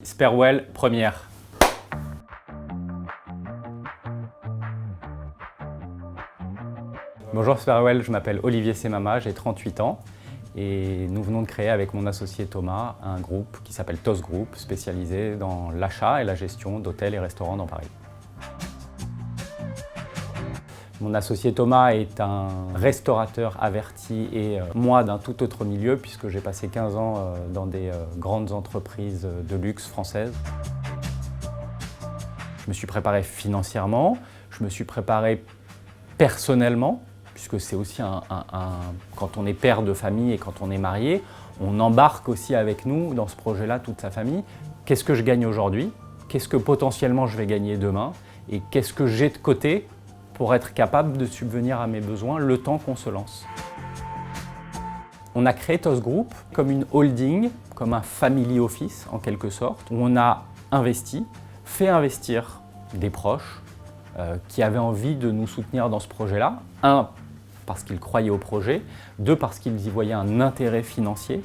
Sparewell, première. Bonjour Sparewell, je m'appelle Olivier Semama, j'ai 38 ans et nous venons de créer avec mon associé Thomas un groupe qui s'appelle TOS Group, spécialisé dans l'achat et la gestion d'hôtels et restaurants dans Paris. Mon associé Thomas est un restaurateur averti et moi d'un tout autre milieu puisque j'ai passé 15 ans dans des grandes entreprises de luxe françaises. Je me suis préparé financièrement, je me suis préparé personnellement, puisque c'est aussi quand on est père de famille et quand on est marié, on embarque aussi avec nous dans ce projet-là toute sa famille. Qu'est-ce que je gagne aujourd'hui? Qu'est-ce que potentiellement je vais gagner demain? Et qu'est-ce que j'ai de côté pour être capable de subvenir à mes besoins le temps qu'on se lance? On a créé TOS Group comme une holding, comme un family office en quelque sorte, où on a investi, fait investir des proches qui avaient envie de nous soutenir dans ce projet-là. Un, parce qu'ils croyaient au projet. Deux, parce qu'ils y voyaient un intérêt financier.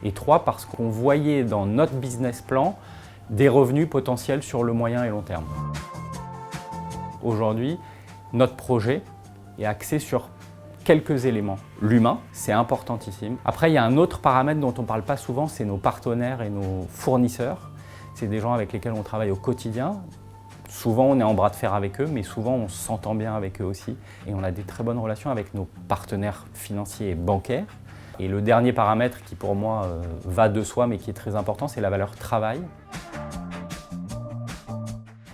Et trois, parce qu'on voyait dans notre business plan des revenus potentiels sur le moyen et long terme. Aujourd'hui, notre projet est axé sur quelques éléments. L'humain, c'est importantissime. Après, il y a un autre paramètre dont on ne parle pas souvent, c'est nos partenaires et nos fournisseurs. C'est des gens avec lesquels on travaille au quotidien. Souvent, on est en bras de fer avec eux, mais souvent, on s'entend bien avec eux aussi. Et on a des très bonnes relations avec nos partenaires financiers et bancaires. Et le dernier paramètre qui, pour moi, va de soi, mais qui est très important, c'est la valeur travail.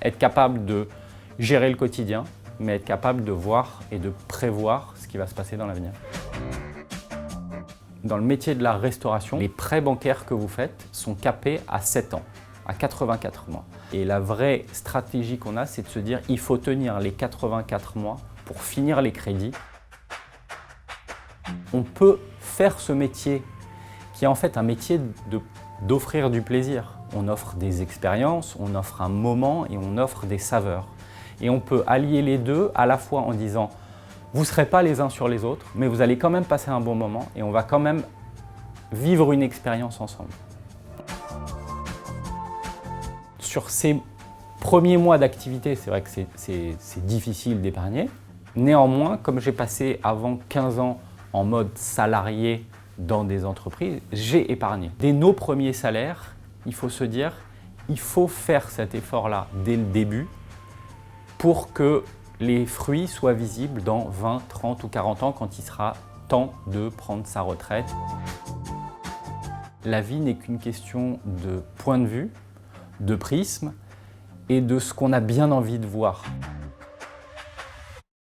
Être capable de gérer le quotidien, mais être capable de voir et de prévoir ce qui va se passer dans l'avenir. Dans le métier de la restauration, les prêts bancaires que vous faites sont capés à 7 ans, à 84 mois. Et la vraie stratégie qu'on a, c'est de se dire il faut tenir les 84 mois pour finir les crédits. On peut faire ce métier qui est en fait un métier d'offrir du plaisir. On offre des expériences, on offre un moment et on offre des saveurs. Et on peut allier les deux à la fois en disant vous ne serez pas les uns sur les autres, mais vous allez quand même passer un bon moment et on va quand même vivre une expérience ensemble. Sur ces premiers mois d'activité, c'est vrai que c'est difficile d'épargner. Néanmoins, comme j'ai passé avant 15 ans en mode salarié dans des entreprises, j'ai épargné. Dès nos premiers salaires, il faut se dire il faut faire cet effort-là dès le début pour que les fruits soient visibles dans 20, 30 ou 40 ans quand il sera temps de prendre sa retraite. La vie n'est qu'une question de point de vue, de prisme et de ce qu'on a bien envie de voir.